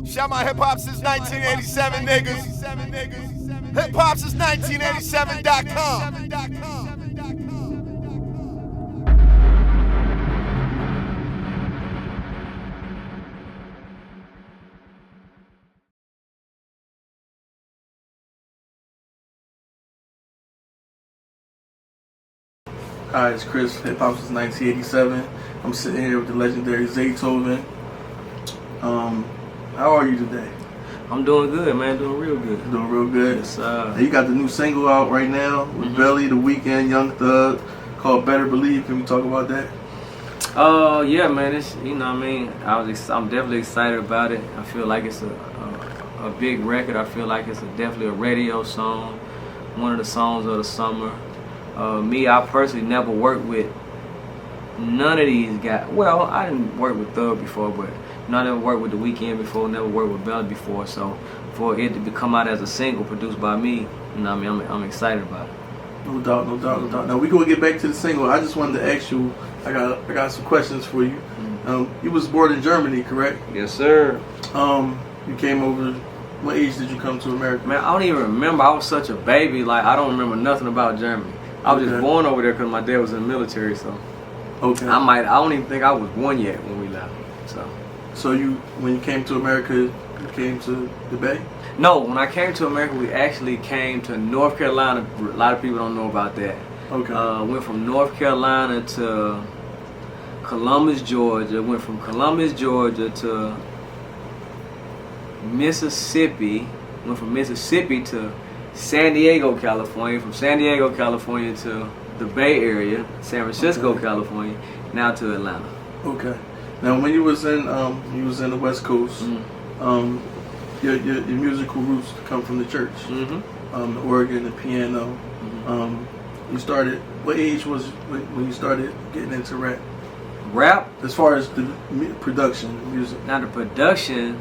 Shout my hip hop since 1987, niggas. Hip hop since 1987.com. Hi, it's Chris, Hip Hop since 1987. I'm sitting here with the legendary Zaytoven. How are you today? I'm doing good, man. Doing real good. Doing real good. Yes, you got the new single out right now with Belly, The Weeknd, Young Thug, called Better Believe. Can we talk about that? Yeah, man. It's, you know what I mean. I'm definitely excited about it. I feel like it's a big record. I feel like it's definitely a radio song. One of the songs of the summer. I personally never worked with none of these guys. Well, I didn't work with Thug before, but I never worked with The Weeknd before, never worked with Belly before. So for it to come out as a single produced by me, you know what I mean, I'm excited about it. No doubt, no doubt, no doubt. Now we're gonna get back to the single. I just wanted to ask you, I got some questions for you. You was born in Germany, correct? Yes, sir. You came over. What age did you come to America? Man, I don't even remember. I was such a baby. Like, I don't remember nothing about Germany. I was just born over there because my dad was in the military, so okay. I don't even think I was born yet when we left. So when you came to America, you came to the Bay? No, when I came to America, we actually came to North Carolina. A lot of people don't know about that. Okay. Went from North Carolina to Columbus, Georgia. Went from Columbus, Georgia to Mississippi. Went from Mississippi to San Diego, California. From San Diego, California to the Bay Area, San Francisco, California. Now to Atlanta. Okay. Now, when you was in the West Coast, your musical roots come from the church, the organ, the piano. You started. What age was when you started getting into rap? Rap, as far as the production, the music. Now the production,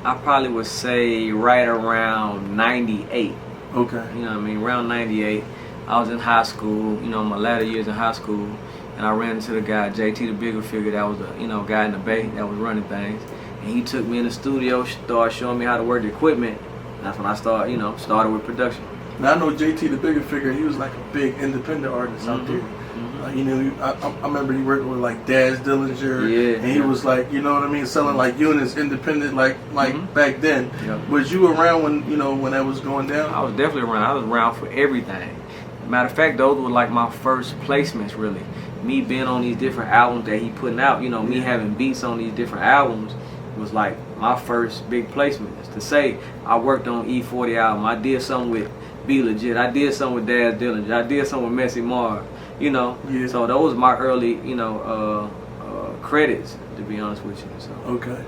I probably would say right around 98. Okay. You know what I mean? Around 98. I was in high school, my latter years in high school, and I ran into the guy, JT the Bigger Figure, that was a guy in the Bay that was running things. And he took me in the studio, started showing me how to work the equipment. And that's when I started with production. Now I know JT the Bigger Figure, he was like a big independent artist out there. I remember he worked with like Daz Dillinger, and he was like, you know what I mean, selling like units, independent, like back then. Yep. Was you around when that was going down? I was definitely around. I was around for everything. Matter of fact, those were like my first placements, really. Me being on these different albums that he putting out, me having beats on these different albums was like my first big placements. To say I worked on E40 album, I did something with Be Legit, I did something with Daz Dillinger, I did something with Messy Marv. So those were my early, credits, to be honest with you. So. Okay.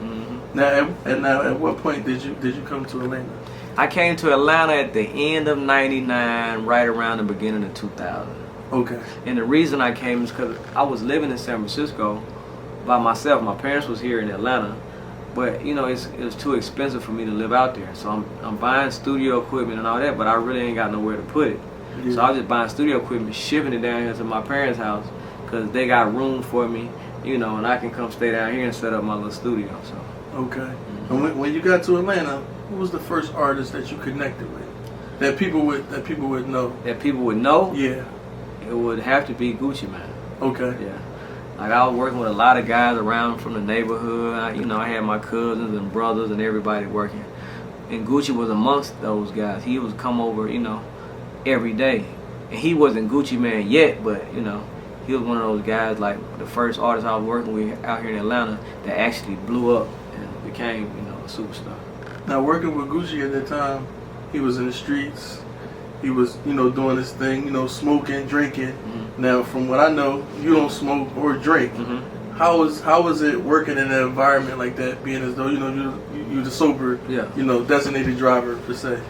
Now, at what point did you come to Atlanta? I came to Atlanta at the end of '99, right around the beginning of 2000. Okay. And the reason I came is because I was living in San Francisco by myself. My parents was here in Atlanta, but it was too expensive for me to live out there. So I'm buying studio equipment and all that, but I really ain't got nowhere to put it. Yeah. So I was just buying studio equipment, shipping it down here to my parents' house because they got room for me, and I can come stay down here and set up my little studio. So. Okay. And when you got to Atlanta, who was the first artist that you connected with that people would know? That people would know? Yeah. It would have to be Gucci Mane. Okay. Yeah. Like I was working with a lot of guys around from the neighborhood. I had my cousins and brothers and everybody working. And Gucci was amongst those guys. He would come over, every day. And he wasn't Gucci Mane yet, but he was one of those guys, like the first artist I was working with out here in Atlanta that actually blew up and became, a superstar. Now working with Gucci at that time, he was in the streets. He was, doing his thing, smoking, drinking. Now, from what I know, you don't smoke or drink. How was it working in an environment like that, being as though you're the sober, designated driver per se?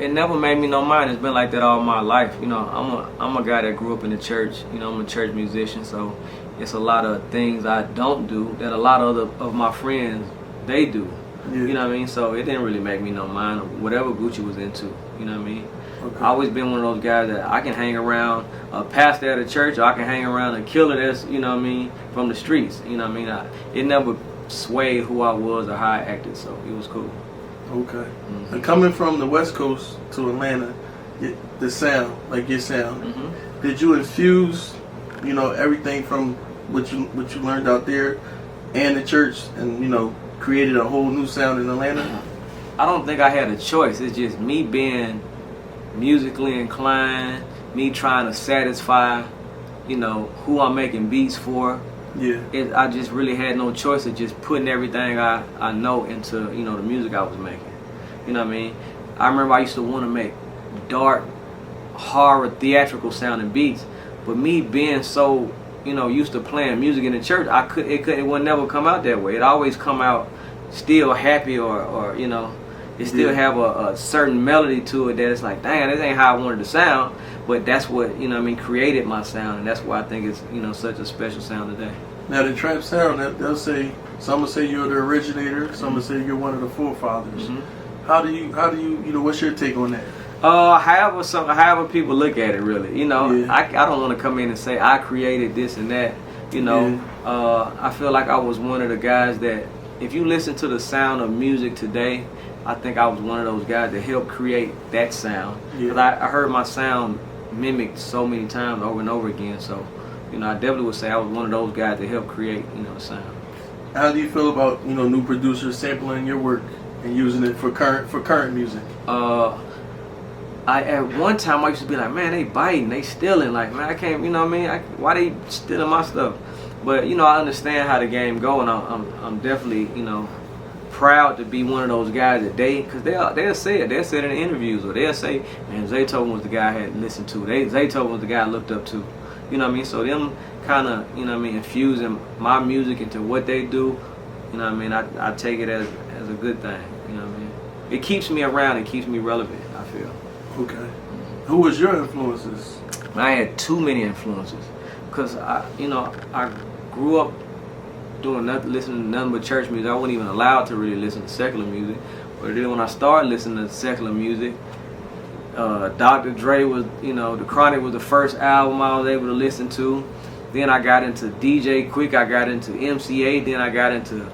It never made me no mind. It's been like that all my life. I'm a guy that grew up in the church. I'm a church musician, so it's a lot of things I don't do that a lot of my friends they do. Yeah. You know what I mean? So it didn't really make me no mind of whatever Gucci was into. You know what I mean? Okay. I always been one of those guys that I can hang around a pastor at a church, or I can hang around a killer that's, from the streets. You know what I mean? It never sway who I was or how I acted. So it was cool. Okay. And coming from the West Coast to Atlanta, the sound, like your sound, did you infuse, you know, everything from what you learned out there and the church, and you know, created a whole new sound in Atlanta? I don't think I had a choice. It's just me being musically inclined, me trying to satisfy, you know, who I'm making beats for. Yeah. I just really had no choice of just putting everything I know into, you know, the music I was making. You know what I mean? I remember I used to want to make dark, horror, theatrical sounding beats, but me being so, you know, used to playing music in the church, it would never come out that way. It always come out still happy, or you know, it still have a certain melody to it that it's like, dang, this ain't how I wanted to sound, but that's what, you know what I mean, created my sound, and that's why I think it's, you know, such a special sound today. Now the trap sound, they'll say, some will say you're the originator, some will say you're one of the forefathers. How do you know, what's your take on that? However people look at it, really, you know, I don't want to come in and say I created this and that, you know. I feel like I was one of the guys that, if you listen to the sound of music today, I think I was one of those guys that helped create that sound. Because I heard my sound mimicked so many times over and over again. So, you know, I definitely would say I was one of those guys that helped create, you know, the sound. How do you feel about, you know, new producers sampling your work and using it for current music? At one time I used to be like, man, they biting, they stealing. Like, man, I can't, you know what I mean? Why they stealing my stuff? But, you know, I understand how the game go, and I'm definitely, you know, proud to be one of those guys that because they'll say it in the interviews, or they'll say, man, Zaytoven was the guy I had listened to. Zaytoven was the guy I looked up to. You know what I mean? So them kind of, you know what I mean, infusing my music into what they do, you know what I mean, I take it as a good thing. You know what I mean? It keeps me around, it keeps me relevant, I feel. Okay. Who was your influences? I had too many influences, because I grew up listening to nothing but church music. I wasn't even allowed to really listen to secular music. But then when I started listening to secular music, Dr. Dre was, you know, The Chronic was the first album I was able to listen to. Then I got into DJ Quick, I got into MCA, then I got into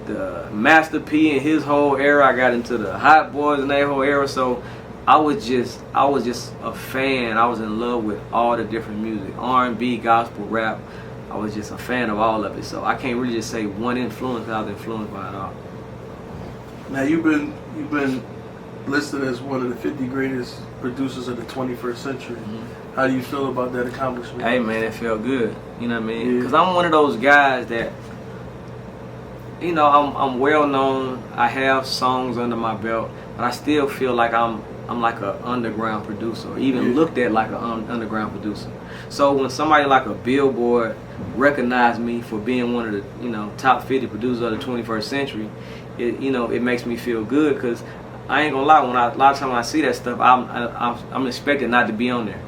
the Master P and his whole era, I got into the Hot Boys and their whole era. So I was just a fan. I was in love with all the different music, R&B, gospel, rap. I was just a fan of all of it. So I can't really just say one influence. I was influenced by it all. Now you've been listed as one of the 50 greatest producers of the 21st century. How do you feel about that accomplishment? Hey man, it felt good. You know what I mean? Because I'm one of those guys that, you know, I'm well known. I have songs under my belt, but I still feel like I'm like an underground producer, or even looked at like an underground producer. So when somebody like a Billboard recognized me for being one of the, you know, top 50 producers of the 21st century, it makes me feel good, because I ain't gonna lie, a lot of times when I see that stuff, I'm expected not to be on there.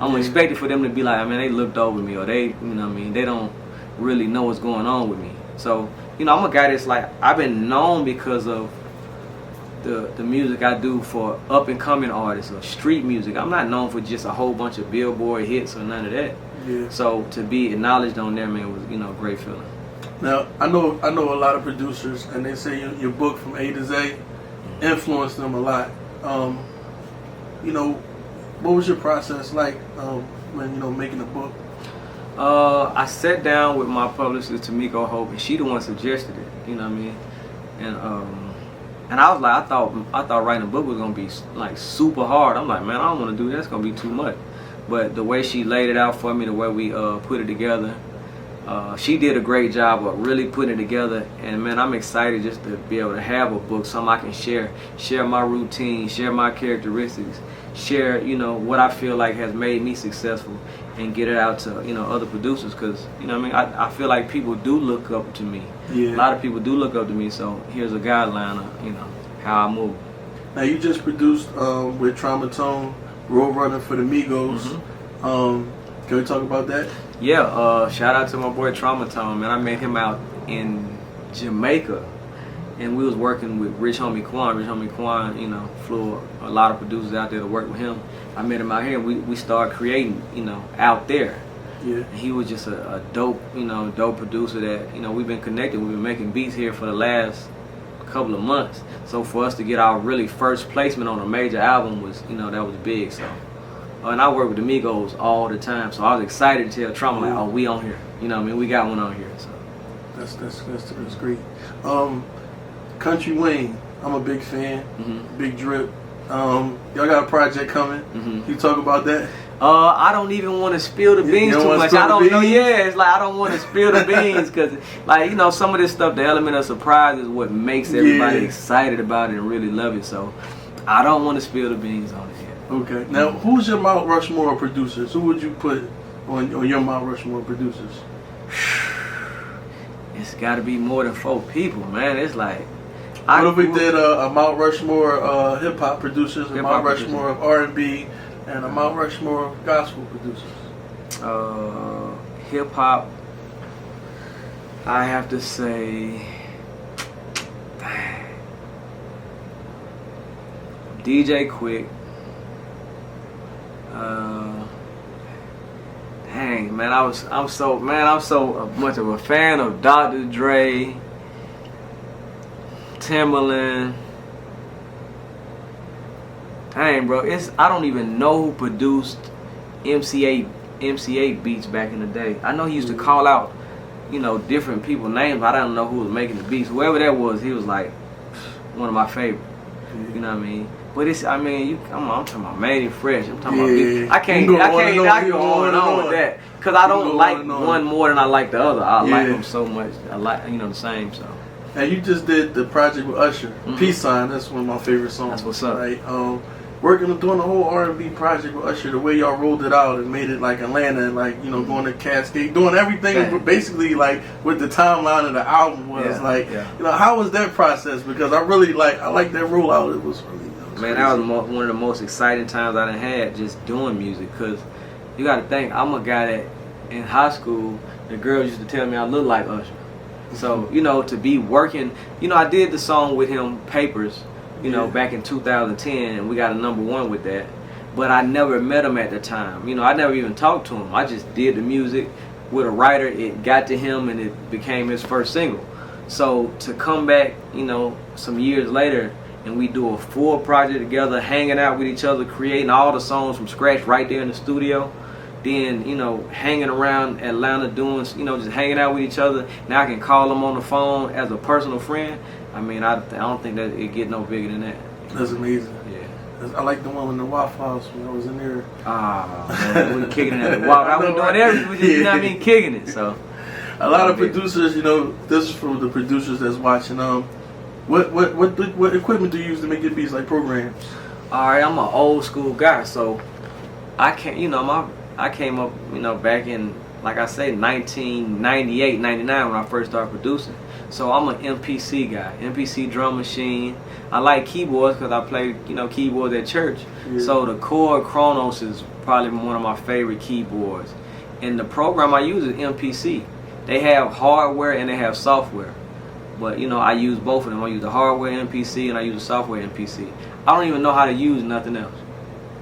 I'm expected for them to be like, I mean, they looked over me, or they, you know what I mean, they don't really know what's going on with me. So, you know, I'm a guy that's like, I've been known because of the music I do for up and coming artists, or street music. I'm not known for just a whole bunch of Billboard hits or none of that. So to be acknowledged on there, man, was, you know, a great feeling. Now I know a lot of producers, and they say your book From A to Z influenced them a lot. You know, what was your process like when, you know, making the book? I sat down with my publicist, Tamiko Hope, and she the one suggested it. You know what I mean? And I was like, I thought writing a book was gonna be like super hard. I'm like, man, I don't want to do that. It's gonna be too much. But the way she laid it out for me, the way we put it together, she did a great job of really putting it together. And man, I'm excited just to be able to have a book, something I can share my routine, share my characteristics, share, you know, what I feel like has made me successful, and get it out to, you know, other producers. Because, you know what I mean, I feel like people do look up to me. A lot of people do look up to me. So here's a guideline of, you know, how I move. Now you just produced with Traumatone, Road Runner for the Amigos. Can we talk about that? Yeah, shout out to my boy Traumatone, man. I met him out in Jamaica, and we was working with Rich Homie Quan. Rich Homie Quan, you know, flew a lot of producers out there to work with him. I met him out here, and we started creating, you know, out there. Yeah. And he was just a dope, dope producer that, we've been connected. We've been making beats here for the last couple of months. So for us to get our really first placement on a major album was, that was big. So, and I work with Amigos all the time. So I was excited to tell Trauma, like, oh, we on here. We got one on here. So that's great. Country Wayne, I'm a big fan. Big Drip. Y'all got a project coming. Can you talk about that? I don't even want to spill the beans too much. I don't know. Yeah, it's like I don't want to spill the beans because, like, some of this stuff, the element of surprise is what makes everybody excited about it and really love it. So I don't want to spill the beans on it yet. Okay. Now, who's your Mount Rushmore of producers? Who would you put on your Mount Rushmore producers? It's got to be more than 4 people, man. It's like. What if we did a Mount Rushmore of hip hop producers, a Mount Rushmore of R&B, and a Mount Rushmore of gospel producers? Hip hop, I have to say, DJ Quick. Dang, man, I'm so much of a fan of Dr. Dre, Timberland. Dang, bro, I don't even know who produced MC8 beats back in the day. I know he used to call out, different people's names, but I don't know who was making the beats. Whoever that was, he was like one of my favorites. You know what I mean? But I'm talking about Made and Fresh. I'm talking about beats. I can't go on and on with that because I don't like one more than I like the other. I like them so much. I like the same. So. And you just did the project with Usher, Peace Sign. That's one of my favorite songs. That's what's up. Right? Doing the whole R&B project with Usher, the way y'all rolled it out and made it like Atlanta, and like going to Cascade, doing everything basically like with the timeline of the album was how was that process? Because I really I like that rollout. It was really man, that was one of the most exciting times I done had just doing music. Cause you got to think, I'm a guy that in high school the girls used to tell me I look like Usher. So, to be working, I did the song with him, Papers, back in 2010, and we got a #1 with that. But I never met him at the time. I never even talked to him. I just did the music with a writer. It got to him, and it became his first single. So to come back, some years later, and we do a full project together, hanging out with each other, creating all the songs from scratch right there in the studio. Then, hanging around Atlanta doing, just hanging out with each other. Now I can call them on the phone as a personal friend. I don't think that it get no bigger than that. That's amazing. Yeah. I like the one in the Waffle House when I was in there. Man, we kicking it at the Waffle. I was doing everything. We just, kicking it. So. A lot of producers, this is for the producers that's watching. What equipment do you use to make your beats, like programs? All right, I'm an old school guy, so I can't, I came up, back in, like I say, 1998, 99 when I first started producing. So I'm an MPC guy, MPC drum machine. I like keyboards because I play, keyboards at church. Yeah. So the Chord Kronos is probably one of my favorite keyboards. And the program I use is MPC. They have hardware and they have software. But, I use both of them. I use the hardware MPC and I use the software MPC. I don't even know how to use nothing else.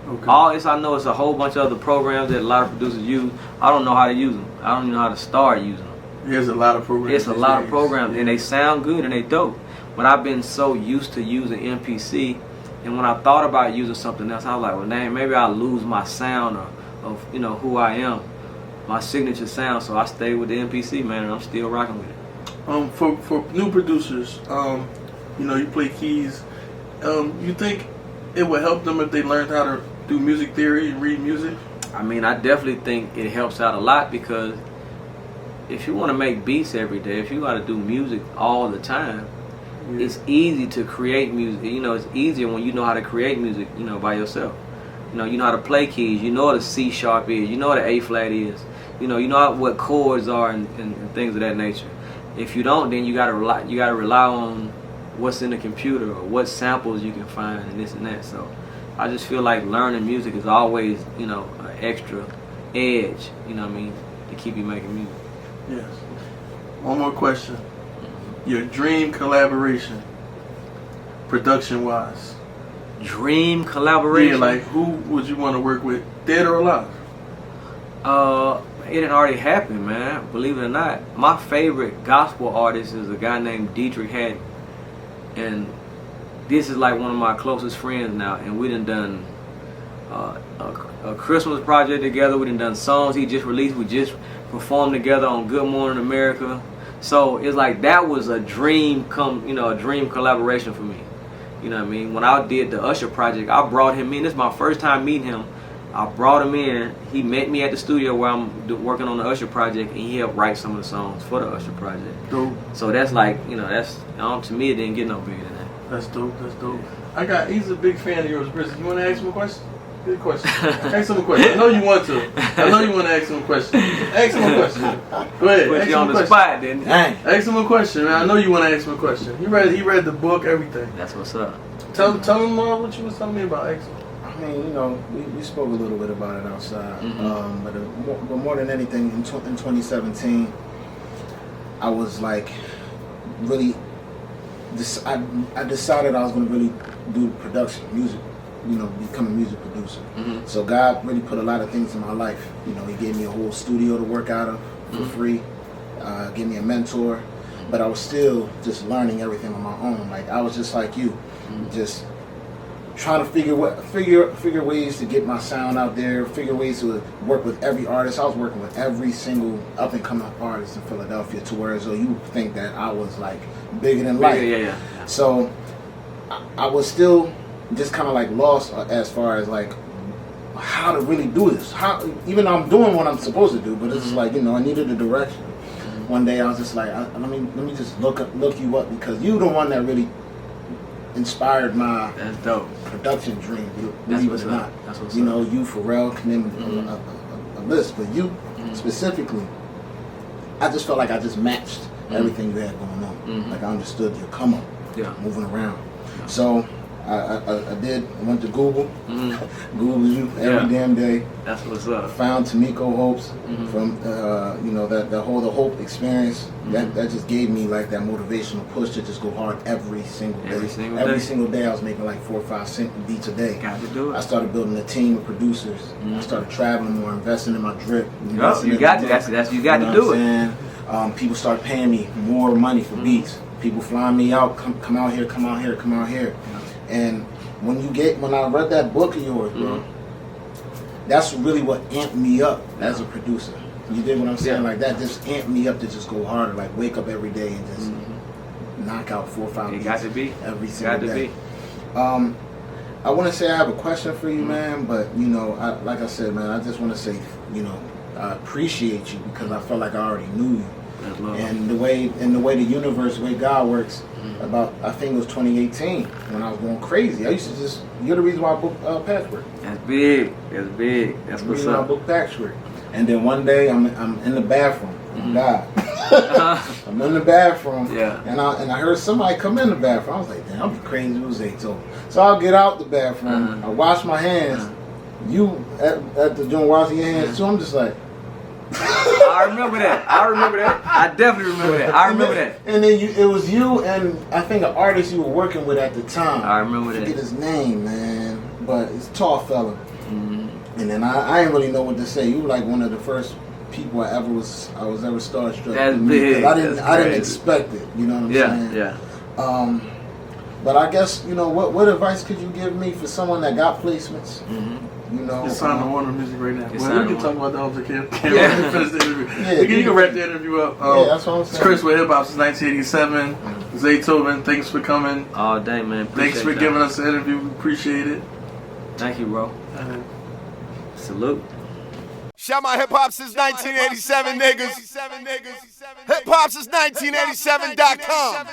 Okay. All this I know is a whole bunch of other programs that a lot of producers use. I don't know how to use them. I don't even know how to start using them. There's a lot of programs. It's a lot of programs, and they sound good and they dope. But I've been so used to using MPC, and when I thought about using something else, I was like, well, dang, maybe I'll lose my sound of who I am, my signature sound. So I stayed with the MPC, man, and I'm still rocking with it. For new producers, you play keys. You think it would help them if they learned how to do music theory and read music? I definitely think it helps out a lot because if you want to make beats every day, if you got to do music all the time, it's easy to create music. It's easier when you know how to create music, by yourself. You know how to play keys. You know what a C sharp is. You know what an A flat is. You know what chords are and things of that nature. If you don't, then you gotta rely on what's in the computer or what samples you can find and this and that. So I just feel like learning music is always, an extra edge, to keep you making music. Yes. One more question. Your dream collaboration, production-wise. Dream collaboration? Yeah, like who would you want to work with, dead or alive? it had already happened, man. Believe it or not, my favorite gospel artist is a guy named Dietrich Haddon, and this is like one of my closest friends now. And we done a Christmas project together. We done songs he just released. We just performed together on Good Morning America. So it's like that was a dream a dream collaboration for me. You know what I mean? When I did the Usher project, I brought him in. This is my first time meeting him. I brought him in. He met me at the studio where I'm working on the Usher project, and he helped write some of the songs for the Usher project. Dope. So that's like, that's to me, it didn't get no bigger than that. That's dope. That's dope. He's a big fan of yours, Chris. You want to ask him a question? Good question. Ask him a question. I know you want to. I know you want to ask him a question. Ask him a question. Go ahead. Put you on the spot, didn't you? Ask him a question, man. I know you want to ask him a question. He read the book, everything. That's what's up. Tell him what you was telling me about Axel. I mean, we spoke a little bit about it outside, but more than anything, in 2017, I was like, really, I decided I was going to really do production, music, become a music producer. So God really put a lot of things in my life. He gave me a whole studio to work out of for free, gave me a mentor, but I was still just learning everything on my own. Like, I was just like you, just trying to figure ways to get my sound out there, figure ways to work with every artist. I was working with every single up and coming artist in Philadelphia, to where as though you think that I was like bigger than life. Yeah. So I was still just kind of like lost as far as like how to really do this. Even though I'm doing what I'm supposed to do, but it's like I needed a direction. One day I was just like, let me just look you up, because you the one that really inspired my That's dope. production dream, believe it or not. That's what's You, Pharrell, can name a list, but you specifically, I just felt like I just matched everything you had going on. Like, I understood your come up, moving around. So I went to Google, Googled you every damn day. That's what's up. Found Tamiko Hopes from the whole Hope experience. That just gave me like that motivational push to just go hard every single day. Every single day I was making like 4 or 5 beats a day. Got to do it. I started building a team of producers. I started traveling more, investing in my drip. You got to. That's you got to do it. People started paying me more money for beats. People flying me out, come out here, come out here, come out here. And when I read that book of yours, bro, that's really what amped me up as a producer. You dig what I'm saying? Like, that just amped me up to just go harder. Like, wake up every day and just knock out 4 or 5 beats. It got to be every single day. Got to be. I want to say I have a question for you, man. But like I said, man, I just want to say, I appreciate you, because I felt like I already knew you. And the way the universe, the way God works, about, I think it was 2018 when I was going crazy. I used to you're the reason why I booked Patchwork. That's big. That's big. That's what's up. I booked Patchwork. And then one day I'm in the bathroom. God. I'm in the bathroom. Yeah. And I heard somebody come in the bathroom. I was like, damn, I'm crazy. It was Zaytoven. So I'll get out the bathroom. I wash my hands. You at the joint washing your hands too. I'm just like. I remember that. I definitely remember that. I remember that. And then it was you and I think an artist you were working with at the time. I remember that. I forget his name, man, but it's a tall fella. And then I didn't really know what to say. You were like one of the first people I was ever starstruck. That's big. I didn't expect it. You know what I'm saying? Yeah. But I guess what advice could you give me for someone that got placements? It's signed to Warner Music right now. It's Well, we can talk about that off the camera. Finish the interview. You can wrap the interview up. That's what I'm saying. It's Chris with Hip Hop since 1987. Zaytoven, thanks for coming. All day, man. Thanks for giving us the interview. We appreciate it. Thank you, bro. Salute. Shout my hip hop since 1987, niggas. Hip hop since 1987.com.